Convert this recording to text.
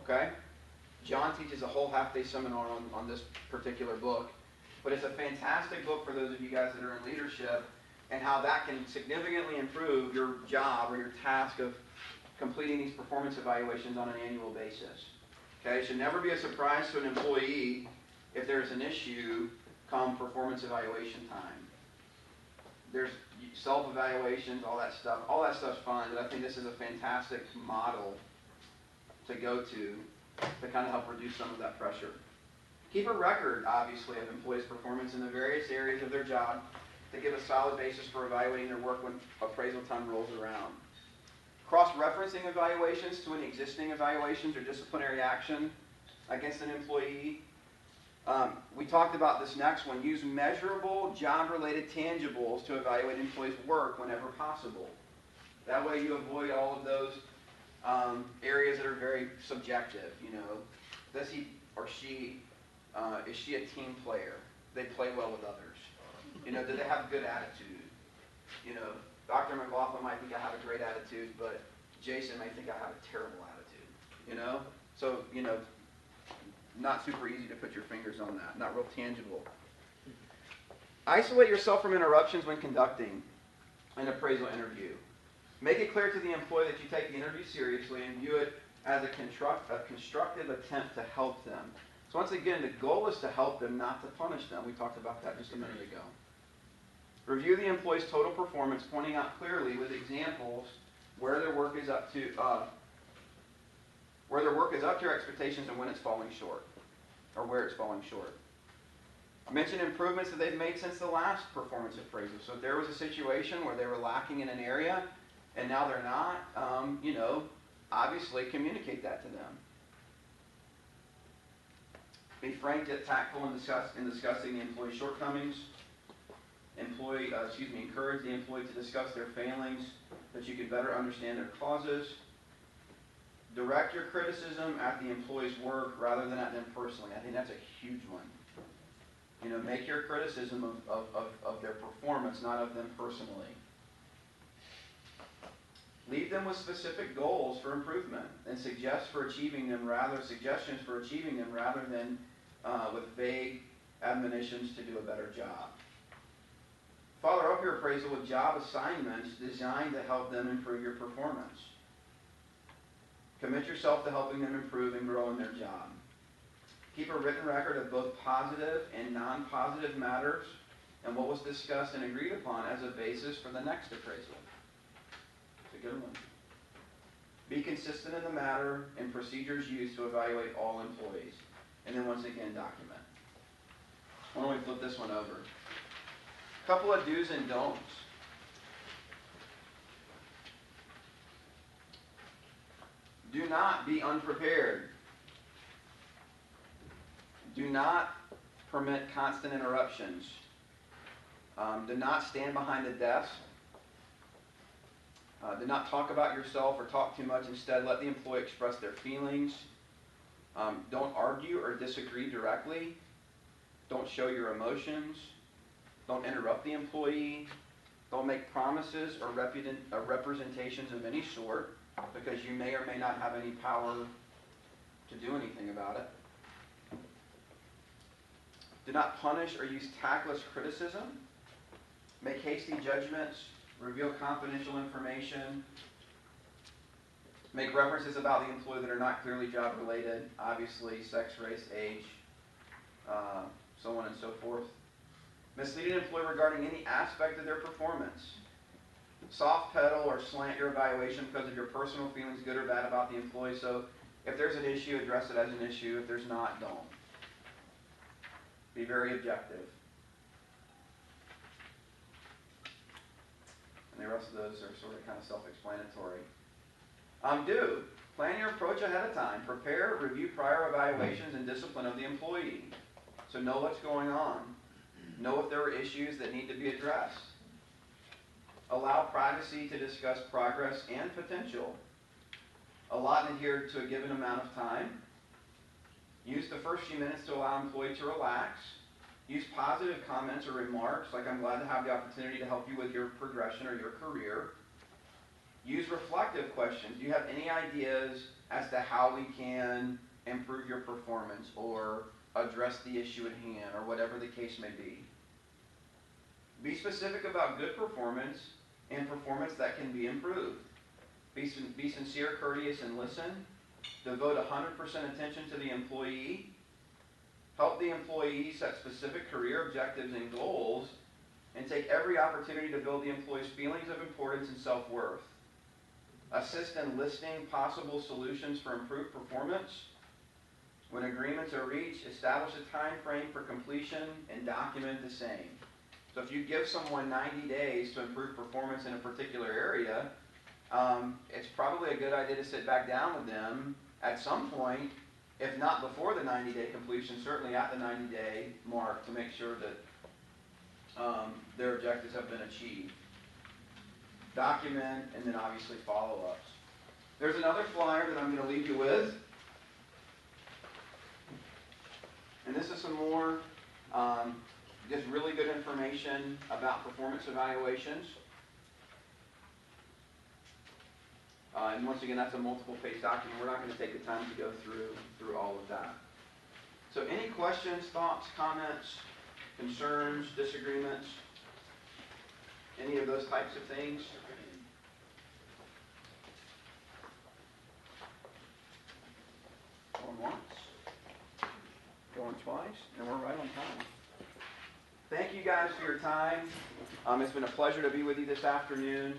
Okay? John teaches a whole half-day seminar on this particular book. But it's a fantastic book for those of you guys that are in leadership, and how that can significantly improve your job or your task of completing these performance evaluations on an annual basis. Okay? It should never be a surprise to an employee if there's an issue come performance evaluation time. There's self-evaluations, all that stuff. All that stuff's fun, but I think this is a fantastic model to go to kind of help reduce some of that pressure. Keep a record, obviously, of employees' performance in the various areas of their job to give a solid basis for evaluating their work when appraisal time rolls around. Cross-referencing evaluations to an existing evaluations or disciplinary action against an employee. We talked about this next one. Use measurable job-related tangibles to evaluate employees' work whenever possible. That way you avoid all of those areas that are very subjective. You know, does he or she, is she a team player? They play well with others. You know, do they have a good attitude? You know, Dr. McLaughlin might think I have a great attitude, but Jason may think I have a terrible attitude. You know? So, you know, not super easy to put your fingers on that. Not real tangible. Isolate yourself from interruptions when conducting an appraisal interview. Make it clear to the employee that you take the interview seriously and view it as a constructive attempt to help them. So once again, the goal is to help them, not to punish them. We talked about that just a minute ago. Review the employee's total performance, pointing out clearly with examples where their work is up to your expectations and when it's falling short, or where it's falling short. Mention improvements that they've made since the last performance appraisal. So if there was a situation where they were lacking in an area and now they're not, you know, obviously communicate that to them. Be frank yet tactful in discussing the employee's shortcomings. Encourage the employee to discuss their failings so that you can better understand their causes. Direct your criticism at the employee's work rather than at them personally. I think that's a huge one. You know, make your criticism of their performance, not of them personally. Leave them with specific goals for improvement and suggestions for achieving them rather than with vague admonitions to do a better job. Follow up your appraisal with job assignments designed to help them improve your performance. Commit yourself to helping them improve and grow in their job. Keep a written record of both positive and non-positive matters and what was discussed and agreed upon as a basis for the next appraisal. It's a good one. Be consistent in the matter and procedures used to evaluate all employees. And then once again, document. Why don't we flip this one over? A couple of do's and don'ts. Do not be unprepared. Do not permit constant interruptions. Do not stand behind a desk. Do not talk about yourself or talk too much. Instead, let the employee express their feelings. Don't argue or disagree directly. Don't show your emotions. Don't interrupt the employee. Don't make promises or representations of any sort, because you may or may not have any power to do anything about it. Do not punish or use tactless criticism. Make hasty judgments. Reveal confidential information. Make references about the employee that are not clearly job-related, obviously sex, race, age, so on and so forth. Mislead an employee regarding any aspect of their performance. Soft pedal or slant your evaluation because of your personal feelings, good or bad, about the employee. So if there's an issue, address it as an issue. If there's not, don't. Be very objective. And the rest of those are sort of kind of self-explanatory. Plan your approach ahead of time. Prepare, review prior evaluations and discipline of the employee. So know what's going on. Know if there are issues that need to be addressed. Allow privacy to discuss progress and potential. Allot and adhere to a given amount of time. Use the first few minutes to allow employee to relax. Use positive comments or remarks, like I'm glad to have the opportunity to help you with your progression or your career. Use reflective questions. Do you have any ideas as to how we can improve your performance or address the issue at hand or whatever the case may be. Be specific about good performance and performance that can be improved. Be sincere, courteous, and listen. Devote 100% attention to the employee. Help the employee set specific career objectives and goals, and take every opportunity to build the employee's feelings of importance and self-worth. Assist in listing possible solutions for improved performance. When agreements are reached, establish a time frame for completion and document the same. So if you give someone 90 days to improve performance in a particular area, it's probably a good idea to sit back down with them at some point, if not before the 90-day completion, certainly at the 90-day mark, to make sure that their objectives have been achieved. Document, and then obviously follow-ups. There's another flyer that I'm going to leave you with. And this is some more just really good information about performance evaluations. And once again, that's a multiple-page document. We're not going to take the time to go through all of that. So any questions, thoughts, comments, concerns, disagreements, any of those types of things? Going once, going twice, and we're right on time. Thank you guys for your time. It's been a pleasure to be with you this afternoon.